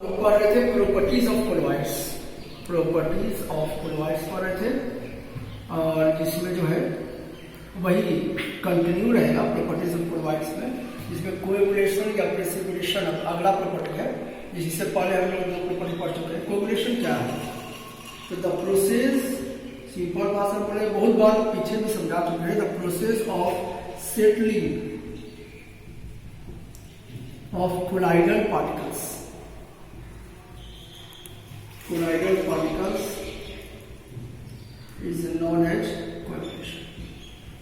तो पढ़ रहे थे properties of colloids, properties of colloids पढ़ रहे थे, और जिसमें जो है वही कंटिन्यू रहेगा प्रॉपर्टीज ऑफ कोलॉइड्स में, जिसमें कोएगुलेशन या प्रेसिपिटेशन अगला प्रॉपर्टी है। जिससे पहले हम लोग दो प्रॉपर्टी पढ़ चुके हैं। कोएगुलेशन क्या है? तो द प्रोसेस, सिंपल भाषा में बोले, बहुत बार पीछे भी समझा चुके हैं, the process of settling of colloidal particles, colloidal particles is known as coagulation।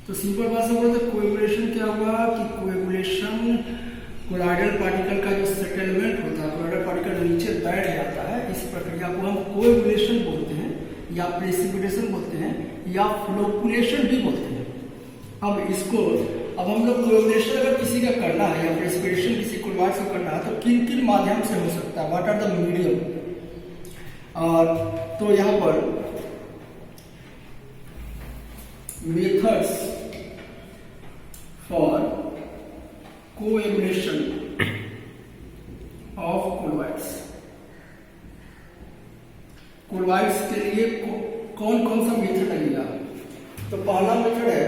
तो सिंपल भाषा में बोलते कोएगुलेशन क्या हुआ कि कोएगुलेशन कोलाइडल पार्टिकल का जो सेटलमेंट होता है, कोलाइडल पार्टिकल नीचे बैठ जाता है, इस प्रक्रिया को हम कोएगुलेशन बोलते हैं, या प्रेसिपिटेशन बोलते हैं, या फ्लोकुलेशन भी बोलते हैं। अब हम लोग कोएगुलेशन अगर किसी का करना है या प्रेसिपिटेशन किसी कोलॉइड से करना है तो किन किन माध्यम से हो सकता है, व्हाट आर द मीडियम। और तो यहां पर methods for coagulation of colloids, colloids के लिए कौन कौन सा मेथड लगेगा। तो पहला मेथड है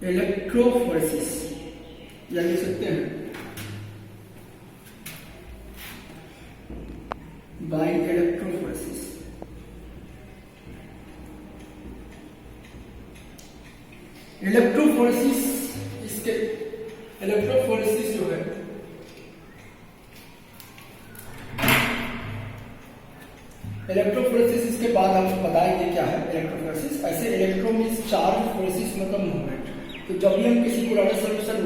इलेक्ट्रोफोरेसिस, या लिख सकते हैं by electrophoresis। इलेक्ट्रोफोरेसिस, इसके इलेक्ट्रोफोरेसिस जो है इलेक्ट्रोफोरेसिस, इसके बाद हम बताएंगे क्या है इलेक्ट्रोफोरेसिस। ऐसे इलेक्ट्रो मींस चार्ज, फोरेसिस मतलब मूवमेंट। तो जब भी हम किसी कोलॉइडल सॉल्यूशन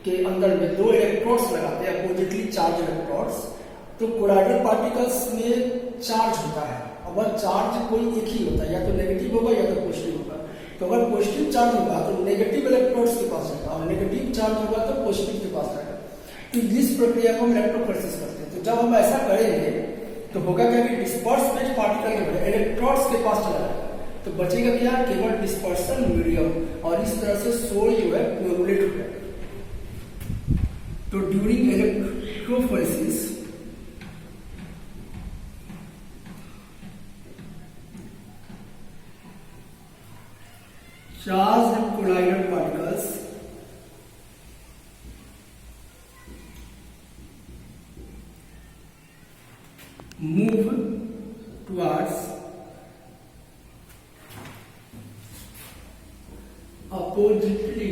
के अंदर में दो इलेक्ट्रोड्स लगाते हैं, अपोजिटली चार्ज इलेक्ट्रोड्स, तो कोलॉइडल पार्टिकल्स में चार्ज होता है, और वह चार्ज कोई एक ही होता है, या तो नेगेटिव होगा या तो पॉजिटिव होगा। तो अगर पॉजिटिव चार्ज होगा तो नेगेटिव इलेक्ट्रोड्स के पास जाएगा, और नेगेटिव चार्ज होगा तो पॉजिटिव के पास जाएगा। तो इस प्रक्रिया को हम इलेक्ट्रोफोरेसिस करते हैं। तो जब हम ऐसा करेंगे तो होगा क्या कि डिस्पर्स में पार्टिकल इलेक्ट्रोड्स के पास चला जाएगा, तो बचेगा क्या, केवल डिस्पर्सन मीडियम, और इस तरह से सोल जो है कोएगुलेट हो जाएगा। तो during electrophoresis charged colloidal particles move towards oppositely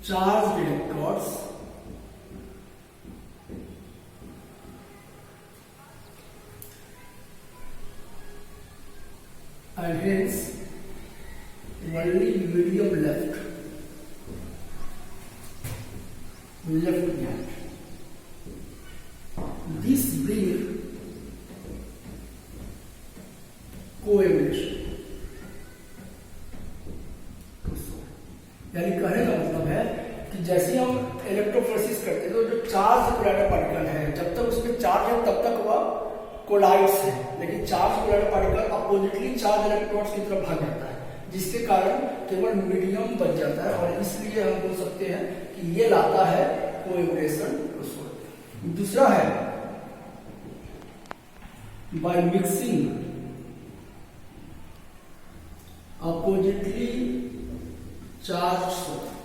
charged electrodes and hence only medium left behind। This bring coagulation। यानी कहने का मतलब है कि जैसे हम इलेक्ट्रोफोरेसिस करते हैं तो जो चार्ज कोलॉइडल पार्टिकल है, जब तक उसमें चार्ज है तब तक वह कोलॉइड्स है, लेकिन charge colloidal particle oppositely charge electrodes की तरफ भाग जाता है, जिसके कारण केवल मीडियम बच जाता है, और इसलिए हम बोल सकते हैं कि ये लाता है कोएगुलेशन प्रोसेस। दूसरा है by mixing oppositely charge solution.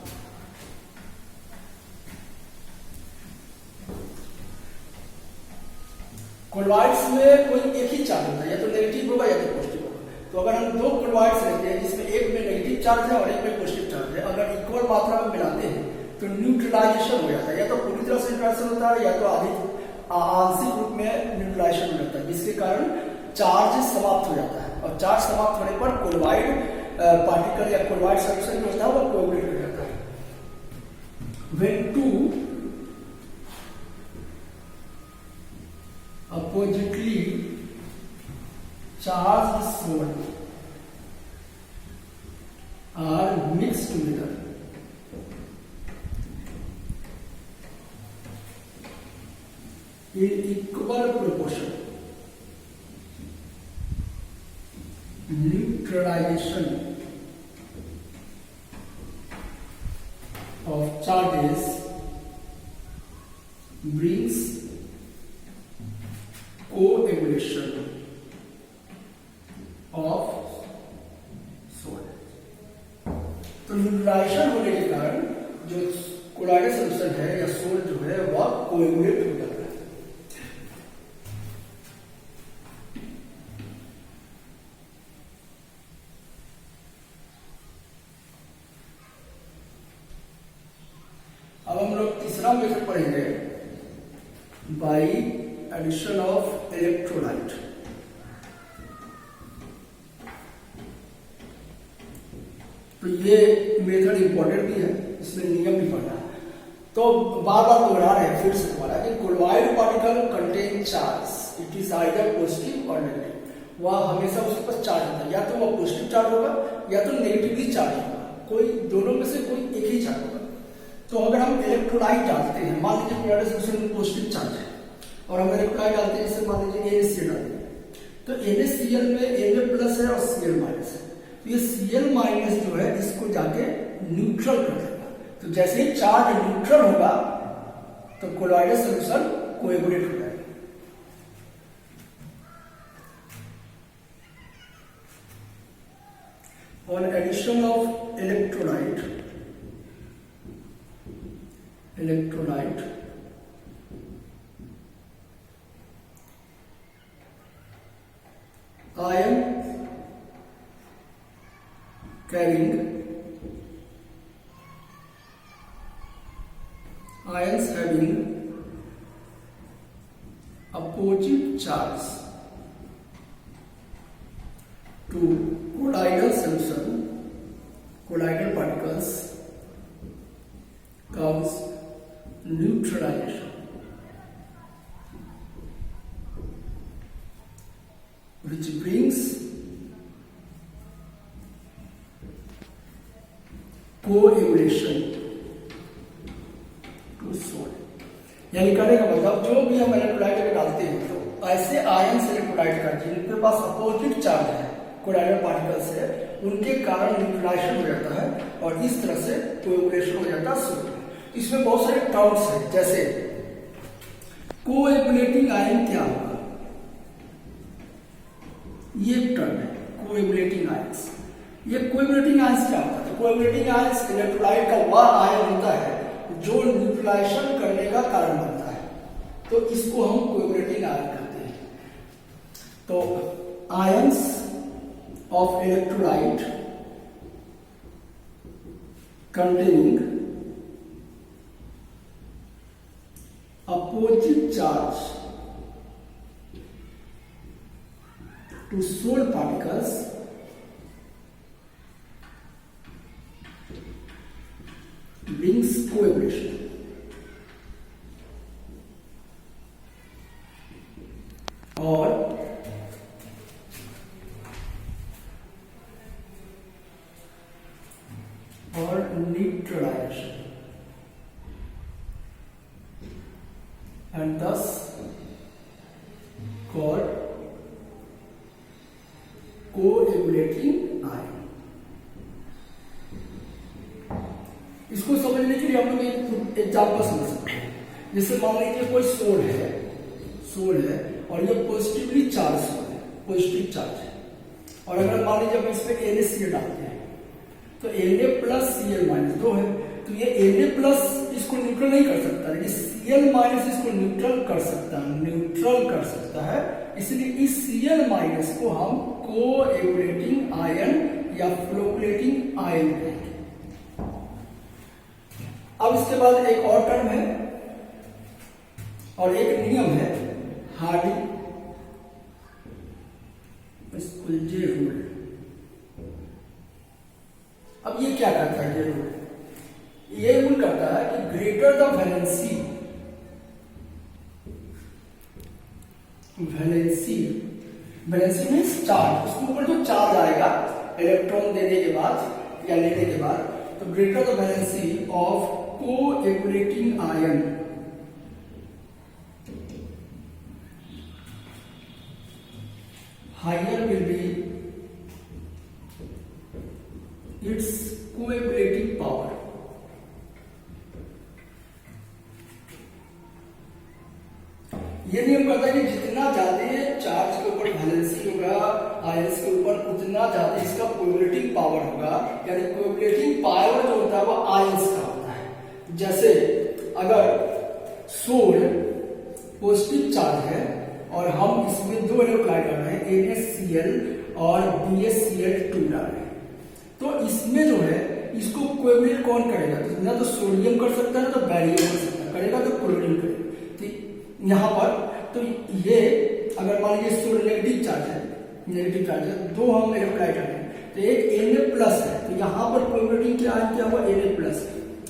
Colloids में कोई एक ही चार्ज होता है, या तो नेगेटिव होगा या तो पॉजिटिव होगा। तो अगर हम दो कोलॉइड्स लेते हैं जिसमें एक में नेगेटिव चार्ज है और एक में पॉजिटिव चार्ज है, अगर इक्वल मात्रा में मिलाते हैं तो न्यूट्रलाइजेशन हो जाता है, या तो पूरी तरह से न्यूट्रलाइजेशन होता है, या तो आंशिक रूप में न्यूट्रलाइजेशन हो जाता है, जिसके कारण चार्ज समाप्त हो जाता है, और चार्ज समाप्त होने पर कोलॉइड पार्टिकल या कोलॉइड सॉल्यूशन जो होता है वो कोएगुलेट हो जाता है। When two oppositely charged solid are mixed together in equal proportion, neutralization of charges brings coagulation of salt. तो न्यूट्रलाइजेशन होने के कारण जो कोलाइडल सॉल्यूशन है या सोल्ट जो है वह कोएगुलेट हो जाता है। अब हम लोग तीसरा मेथड पढ़ेंगे, बाई एडिशन ऑफ इलेक्ट्रोलाइट। तो ये मेथड इंपॉर्टेंट भी है, इसमें नियम भी पढ़ना है। तो बार बार दोहरा रहे हैं, फिर से दोबारा कि colloid particle contain charge, it is either positive और नेगेटिव। वह हमेशा उसके पास चार्ज होता है, या तो वह पॉजिटिव चार्ज होगा या तो नेगेटिवली चार्ज होगा, कोई दोनों में से कोई एक ही चार्ज होगा। तो अगर हम इलेक्ट्रोलाइट डालते हैं, मान लीजिए कोलॉइडल सॉल्यूशन में पॉजिटिव चार्ज है और हम इलेक्ट्रोलाइट डालते हैं, जैसे मान लीजिए NaCl डालते हैं, तो NaCl में Na प्लस है और Cl माइनस है। तो ये Cl माइनस जो है इसको जाके न्यूट्रल कर देगा। तो जैसे ही चार्ज न्यूट्रल होगा तो कोलॉइडल सॉल्यूशन कोएगुलेट हो जाएगा। On addition of electrolyte ion ions having opposite charge to colloidal solution, colloidal particles cause neutralization, which brings coagulation to salt। यानी कहने का मतलब जो भी हम इलेक्ट्रोलाइट में डालते हैं तो ऐसे आयंस इलेक्ट्रोलाइट का जिनके पास अपोजिट चार्ज है कोलॉइडल पार्टिकल से, उनके कारण न्यूट्रलाइजेशन हो जाता है और इस तरह से कोएगुलेशन हो जाता है सोल्ट। इसमें बहुत सारे टर्म्स हैं, जैसे कोएगुलेटिंग आयन क्या होगा, ये टर्म है कोएगुलेटिंग आयंस। ये कोएगुलेटिंग आयंस क्या होता है? तो कोएगुलेटिंग आयंस इलेक्ट्रोलाइट का वह आयन होता है जो न्यूट्रलाइजेशन करने का कारण बनता है, तो इसको हम कोएगुलेटिंग आयन कहते हैं। तो ions of electrolyte containing opposite charge to salt particles brings coagulation। और neutralization and thus called coagulating ion. इसको समझने के लिए हम लोग एक एग्जाम्पल समझ सकते हैं। जैसे मान लीजिए कोई सोल है और ये पॉजिटिवली चार्ज है, पॉजिटिव चार्ज है, और अगर मान लीजिए हम इसमें NaCl डालते हैं तो Na प्लस Cl माइनस 2 है, तो ये Na प्लस इसको न्यूट्रल नहीं कर सकता, लेकिन Cl माइनस इसको न्यूट्रल कर सकता है। इसलिए इस Cl माइनस को हम कोएगुलेटिंग आयन या फ्लोकुलेटिंग आयन कहेंगे। अब इसके बाद एक और टर्म है और एक नियम है, हार्डी जे रूल। अब ये क्या कहता है ये रूल? ये रूल कहता है कि greater the valency means charge, उसके ऊपर जो चार्ज आएगा इलेक्ट्रॉन देने के बाद या लेने के बाद, तो greater the valency of coagulating ion higher will be its coagulating power. ये नियम कहता है कि जितना ज्यादा चार्ज के ऊपर वैलेंसी होगा आयंस के ऊपर, उतना ज्यादा इसका कोएबिलिटिंग पावर होगा, यानी कोएबिलिटिंग पावर जो होता है वो आयंस का होता है। जैसे अगर सोल पॉजिटिव चार्ज है और हम इसमें दो इलेक्ट्रोलाइट डाल रहे हैं, NaCl और BaCl2 डाल रहे हैं, तो इसमें जो है इसको कोएबिलिट कौन करेगा? तो ना तो सोडियम कर सकता है ना तो बैरियम कर सकता है, करेगा तो क्लोरीन करेगा। तो यहाँ पर तो ये अगर मान लीजिए सोडियम नेगेटिव चार्ज है, दो हम इलेक्ट्रोलाइट डाल रहे हैं, तो एक Na+ है, तो यहाँ पर कोएबिलिटिंग क्या है, क्या हुआ Na+,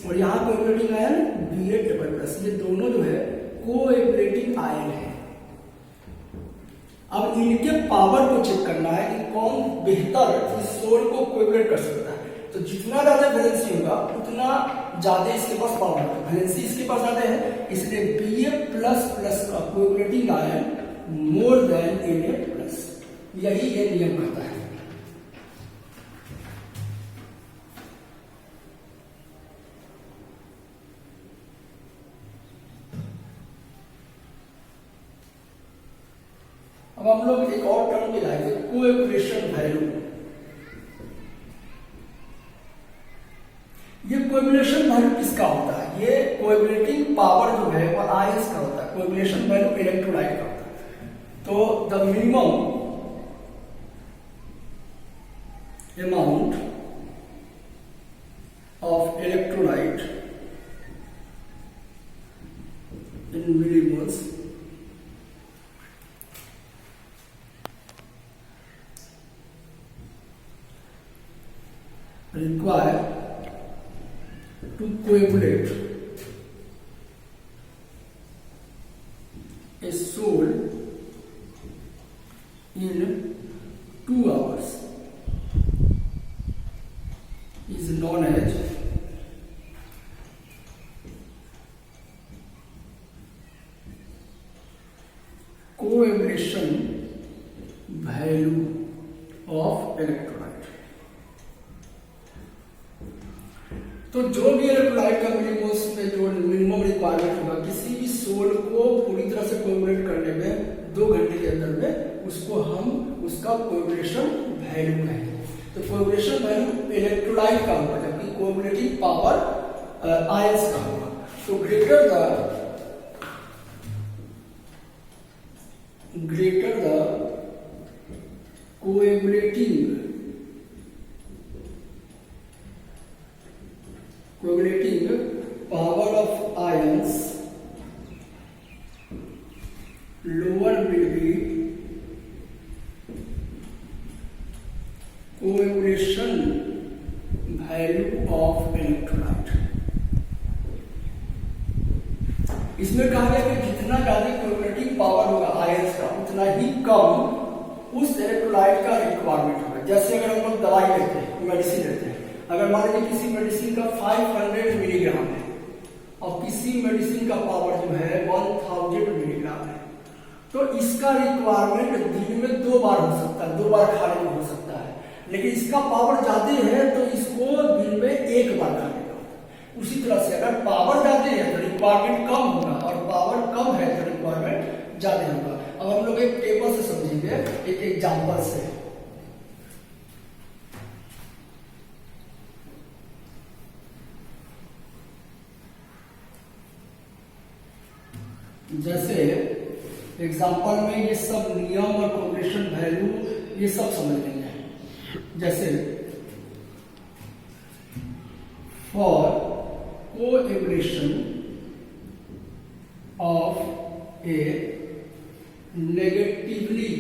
और यहाँ कोएबिलिटिंग आयन Ba++। ये दोनों जो है कोएबिलिटिंग आयन है। अब इनके पावर को चेक करना है कि कौन बेहतर इस सोल को कोएबिलेट कर सकता है। तो जितना ज्यादा वैलेंसी होगा उतना ज्यादा इसके पास पावर होगा। वैलेंसी इसके पास ज्यादा है, इसलिए Ba++ का कोएबिलिटिंग आयन मोर देन Na+, यही ये नियम कहता है। अब हम लोग एक और टर्म भी लाएंगे, कोएबिलिएशन वैल्यू। ये कोएबिलिएशन वैल्यू किसका होता है? ये कोएबिलिटिंग पावर जो है वो आयंस का होता है, कोएबिलिएशन वैल्यू इलेक्ट्रोलाइट का होता है। तो the minimum amount of electrolyte in millimoles required to coagulate a soul in 2 hours is known as coagulation value of electrolyte। तो जो भी इलेक्ट्रोलाइट का मिलीमोल्स में जो मिनिमम रिक्वायरमेंट होगा किसी भी सोल को पूरी तरह से कोएगुलेट करने में 2 घंटे के अंदर में, उसको हम उसका कोएगुलेशन वैल्यू कहेंगे। तो कोएगुलेशन वैल्यू इलेक्ट्रोलाइट का होगा, जबकि कोएगुलेटिंग पावर आयंस का होगा। तो greater the coagulating power of ions, lower will be coagulation value of electrolyte। इसमें कहा गया कि जितना ज्यादा कोएगुलेटिंग पावर होगा आयंस का, उतना ही कम उस इलेक्ट्रोलाइट का रिक्वायरमेंट होगा। जैसे अगर हम लोग दवाई लेते हैं, मेडिसिन लेते हैं, अगर मान लीजिए किसी मेडिसिन का 500 मिलीग्राम है और किसी मेडिसिन का पावर जो है 1000 मिलीग्राम है, तो इसका रिक्वायरमेंट दिन में 2 बार हो सकता है, 2 बार खाने में हो सकता है। लेकिन इसका पावर ज्यादा है तो इसको दिन में 1 बार खाने का होता है। उसी तरह से अगर पावर ज्यादा है तो रिक्वायरमेंट कम होगा और पावर कम है तो रिक्वायरमेंट ज्यादा होगा। अब हम लोग एक टेबल से समझेंगे, एक एग्जाम्पल से। जैसे एग्जाम्पल में ये सब नियम और कोएगुलेशन वैल्यू ये सब समझ लेंगे। जैसे for coagulation of a negatively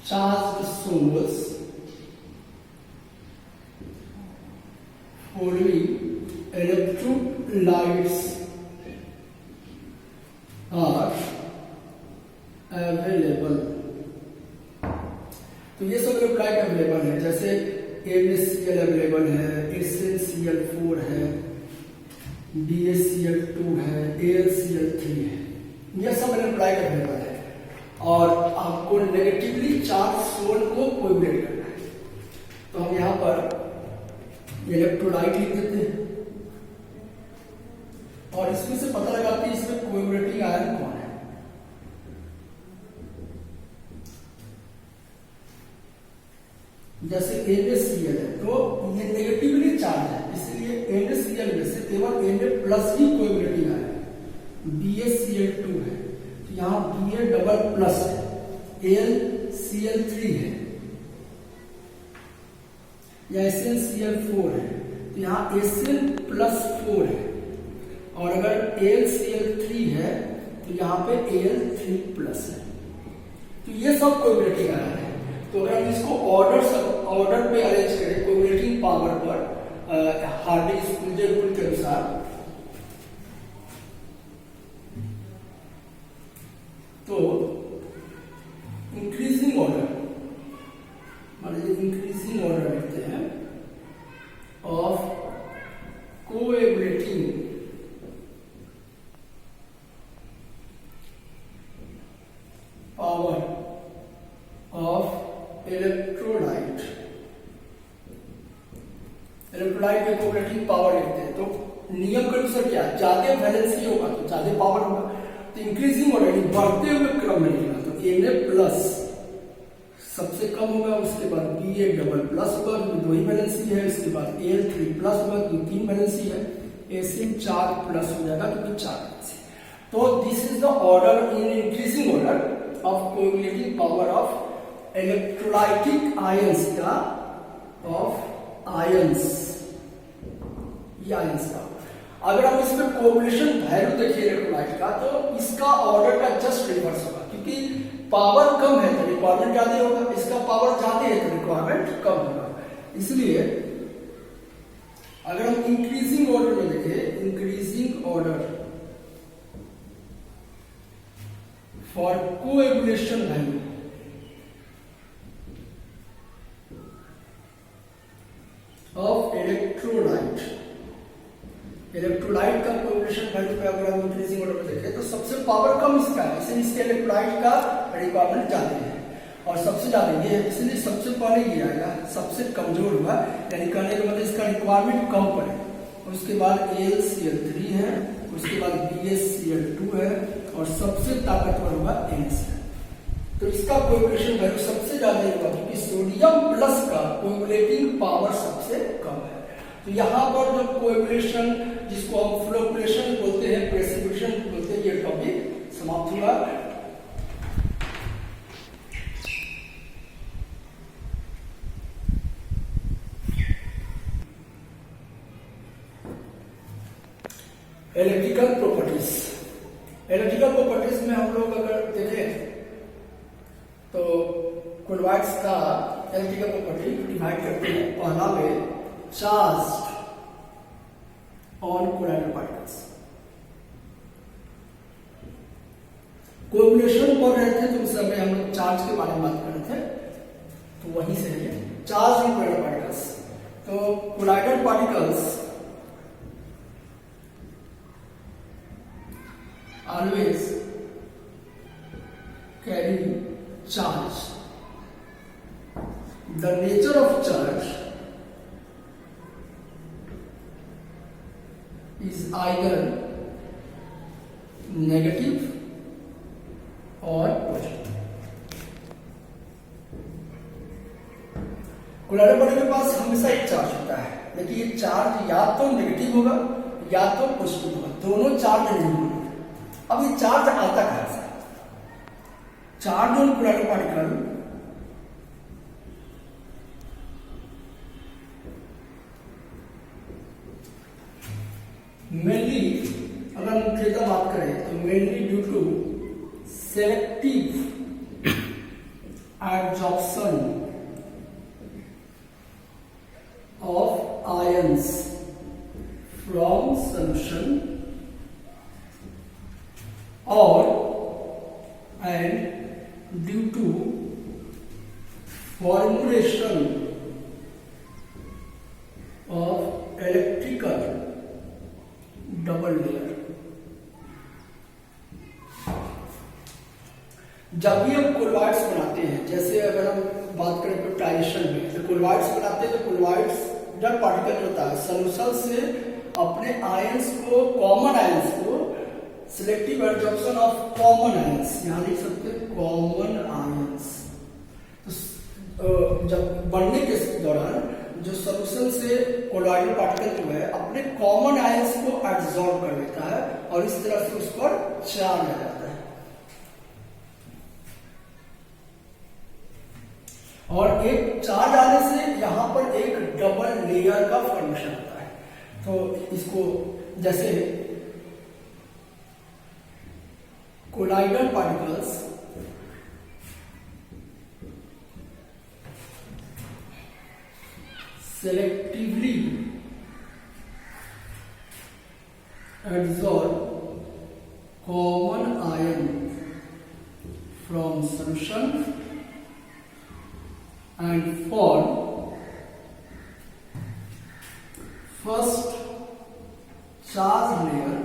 charged sols following electrolytes are available. तो ये सब इलेक्ट्रोलाइट अवेलेबल है, जैसे NaCl अवेलेबल है, HCl4 है, BaCl2 है, AlCl3 है, ये सब इलेक्ट्रोलाइट अवेलेबल है। और आपको नेगेटिवली चार्ज सोल को कोएगुलेट करना है, तो हम यहाँ पर इलेक्ट्रोलाइट लिख देते हैं और इसमें से पता लगाते हैं इसमें कोएगुलेटिंग आयन कौन है। जैसे NaCl है तो ये नेगेटिवली चार्ज है, इसलिए NaCl में से केवल Na+ ही कोएगुलेटिंग आयन है। BaCl2 है तो यहाँ Ba डबल प्लस है, AlCl3 है या SnCl4 है तो यहाँ Sn+4 है, और अगर AlCl3 है तो यहाँ पे Al3+ है। तो ये सब कोएगुलेटिंग आयन है। तो अगर हम इसको ऑर्डर पे अरेंज करें कोएगुलेटिंग पावर पर हार्डी-स्पूलजे रूल के अनुसार, तो इंक्रीजिंग ऑर्डर, मान लीजिए इंक्रीजिंग ऑर्डर लिखते हैं of coagulating power of electrolyte में कोएगुलेटिंग पावर लिखते हैं। तो नियम के अनुसार क्या, ज्यादा वैलेंसी होगा तो ज्यादा पावर होगा। तो इंक्रीजिंग ऑर्डर यानी बढ़ते हुए क्रम में लिखना, तो Na+ सबसे कम होगा, उसके बाद Ba डबल प्लस होगा क्योंकि 2 ही वैलेंसी है, उसके बाद Al3+ होगा क्योंकि 3 वैलेंसी है, Sn4+ हो जाएगा क्योंकि 4 वैलेंसी। तो this is the order in increasing order of coagulating power of electrolytic ions का, ऑफ आयंस, ये आयंस का। अगर हम इसमें कोएगुलेशन वैल्यू देखिए इलेक्ट्रोलाइट का, तो इसका ऑर्डर का जस्ट रिवर्स होगा क्योंकि पावर कम है तो रिक्वायरमेंट ज्यादा होगा, इसका पावर ज्यादा है तो रिक्वायरमेंट कम होगा। इसलिए अगर हम इंक्रीजिंग ऑर्डर में देखें, increasing order for coagulation value of electrolyte का कोएगुलेशन वैल्यू पे अगर हम इंक्रीजिंग ऑर्डर में देखें तो सबसे पावर कम इसका है, इसलिए इसके इलेक्ट्रोलाइट का रिक्वायरमेंट ज्यादा है और सबसे ज्यादा ये है, इसलिए सबसे पहले ये आएगा, सबसे कमजोर हुआ यानी कहने का मतलब इसका रिक्वायरमेंट कम पड़े। उसके बाद AlCl3 है, उसके बाद BaCl2 है और सबसे ताकतवर हुआ NaCl। तो इसका कोएगुलेशन वैल्यू सबसे ज्यादा होगा क्योंकि सोडियम प्लस का कोएगुलेटिंग पावर सबसे कम है। तो यहाँ पर जो कोएगुलेशन, जिसको हम फ्लोकुलेशन बोलते हैं, प्रेसिपिटेशन बोलते हैं, ये टॉपिक समाप्त हुआ। इलेक्ट्रिकल प्रॉपर्टीज, इलेक्ट्रिकल प्रॉपर्टीज में हम लोग अगर देखें तो कोलॉइड्स का इलेक्ट्रिकल प्रॉपर्टी डिवाइड करते हैं। पहला में charged on colloidal particles, coagulation पढ़ रहे थे तो उस समय हम लोग चार्ज के बारे में बात कर रहे थे, तो वहीं से है चार्ज ऑन कोलॉइडल पार्टिकल्स। तो colloidal particles always carry charge. The nature of charge is either negative or positive. Colloidal particle के पास हमेशा एक चार्ज होता है, लेकिन ये चार्ज या तो नेगेटिव होगा या तो पॉजिटिव होगा, दोनों चार्ज नहीं होंगे। अब ये चार्ज आता कहां से? Charge on colloidal particle mainly, अगर हम मुख्यतः बात करें तो mainly due to selective adsorption of ions from solution or and due to formulation of electrical double layer। जब भी हम कोलॉइड्स बनाते हैं, जैसे अगर हम बात करें पेप्टाइजेशन में, तो कोलॉइड्स बनाते हैं तो कोलॉइड्स जब पार्टिकल होता है सॉल्यूशन से अपने आयंस को, common ions selective adsorption of common ions, यहाँ लिख सकते हैं कॉमन आयंस। तो जब बढ़ने के दौरान जो सोल्यूशन से कोलॉइडल पार्टिकल जो है अपने कॉमन आयंस को एब्जॉर्ब कर लेता है और इस तरह से उस पर चार्ज आ जाता है। और एक चार्ज आने से यहां पर एक डबल लेयर का फॉर्मेशन होता है। तो इसको जैसे colloidal particles selectively absorb common ion from solution and form first charge layer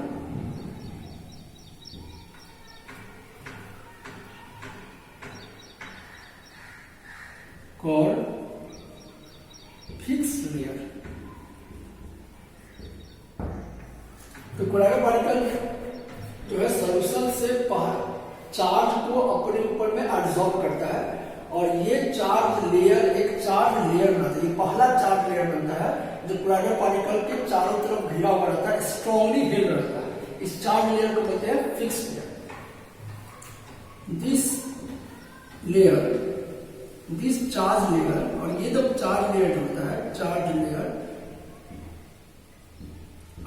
called fix layer. तो कोलाइडल पार्टिकल जो है सॉल्यूशन से चार्ज को अपने ऊपर में एब्जॉर्ब करता है और ये चार्ज लेयर एक चार्ज लेयर बनाता है। ये पहला चार्ज लेयर बनता है जो कोलाइडल पार्टिकल के चारों तरफ घिरा हुआ रहता है, स्ट्रांगली हिल रहता है। इस चार्ज लेयर को बोलते हैं fix layer. This charge layer, और ये जब चार्ज लेयर होता है, charge layer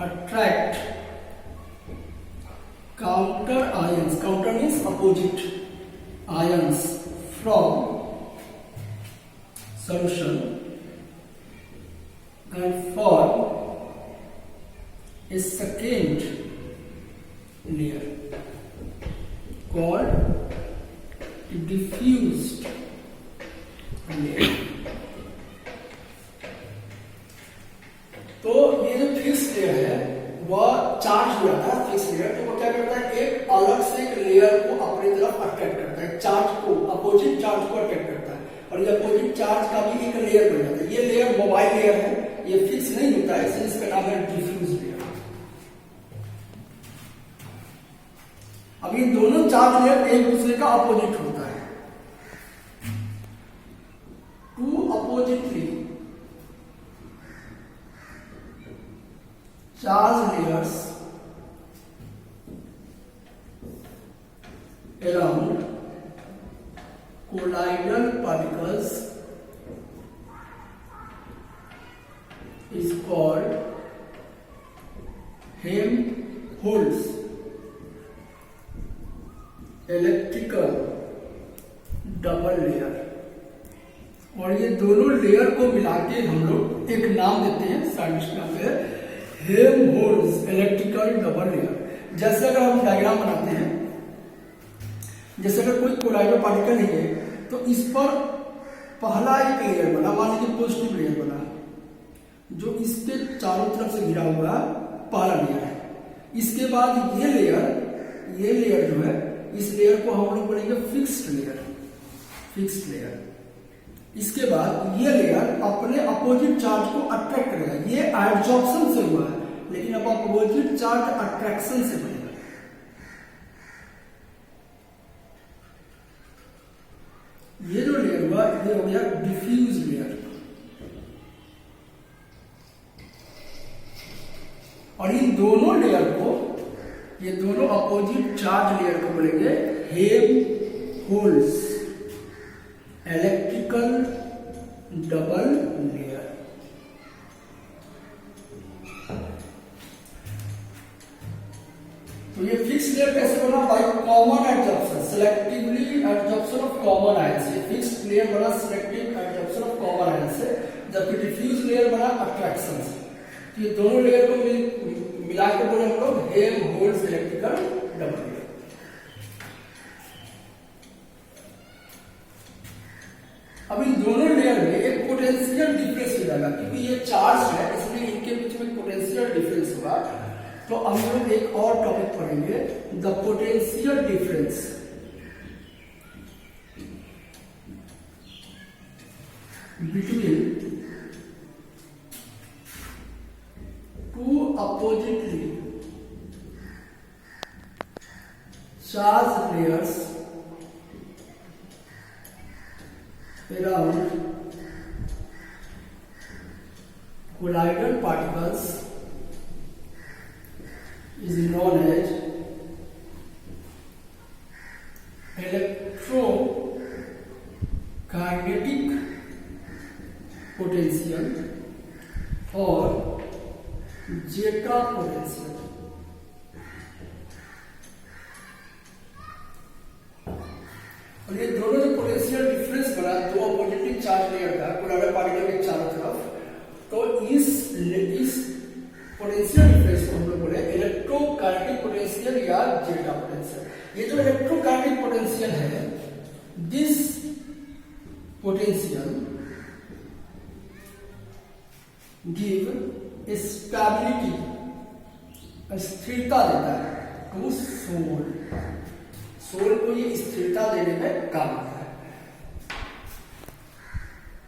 attract counter ions, counter means opposite ions from solution and form a second layer called diffused layer। तो ये जो फिक्स लेयर है वह चार्ज हो जाता है फिक्स लेयर, तो वो क्या करता है एक अलग से एक लेयर को अपनी तरफ अट्रैक्ट करता है, चार्ज को, अपोजिट चार्ज को अट्रैक्ट करता है और ये अपोजिट चार्ज का भी एक लेयर बन जाता है। ये लेयर मोबाइल लेयर है, ये फिक्स नहीं होता है, इसलिए इसका नाम है डिफ्यूज लेयर। अब ये दोनों चार्ज लेयर एक दूसरे का अपोजिट होता है। Two oppositely charge layers around colloidal particles is called Helmholtz electrical double layer। और ये दोनों लेयर को मिला के हम लोग एक नाम देते हैं, साइंटिस्ट नाम है हेल्महोल्ट्ज इलेक्ट्रिकल डबल लेयर। जैसे अगर हम डायग्राम बनाते हैं, जैसे अगर कोई कोलाइडल पार्टिकल ही है तो इस पर पहला एक लेयर बना, मान लीजिए पॉजिटिव लेयर बना जो इसके चारों तरफ से घिरा हुआ पहला लेयर है। इसके बाद ये लेयर जो है, इस लेयर को हम लोग बोलेंगे फिक्स्ड लेयर। इसके बाद ये लेयर अपने अपोजिट चार्ज को अट्रैक्ट करेगा। ये एडजॉर्प्शन से हुआ है, लेकिन अब अपोजिट चार्ज अट्रैक्शन से बनेगा। ये जो लेयर हुआ ये हो गया डिफ्यूज लेयर। और इन दोनों लेयर को, ये दोनों अपोजिट चार्ज लेयर को बोलेंगे हेल्महोल्ट्ज इलेक्ट्रिकल डबल लेयर। तो ये फिक्स लेयर कैसे बना? By common adsorption, selectively adsorption of common ions. ये फिक्स लेयर बना selective adsorption of common ions से, जबकि डिफ्यूज लेयर बना अट्रैक्शन से। तो ये दोनों लेयर को मिला के बोले हम लोग हेल्महोल्ट्ज इलेक्ट्रिकल डबल लेयर। अब इन दोनों लेयर में एक पोटेंशियल डिफरेंस हो जाएगा, क्योंकि ये चार्ज है इसलिए इनके बीच में पोटेंशियल डिफरेंस होगा। तो हम लोग एक और टॉपिक पढ़ेंगे, the potential difference between two oppositely charge pairs around colloidal particles is known as electrokinetic potential और जेटा पोटेंशियल। और ये दोनों जो पोटेंशियल डिफरेंस बना दो पॉजिटिव चार्ज लेयर का कोलाइडल पार्टिकल के चारों तरफ, तो इस पोटेंशियल डिफरेंस को हम लोग बोले इलेक्ट्रोकाइनेटिक पोटेंशियल या जेटा पोटेंशियल। ये जो इलेक्ट्रोकाइनेटिक पोटेंशियल है, दिस पोटेंशियल गिव स्टेबिलिटी, स्थिरता देता है टू सोल को ये स्थिरता देने में काम आता है।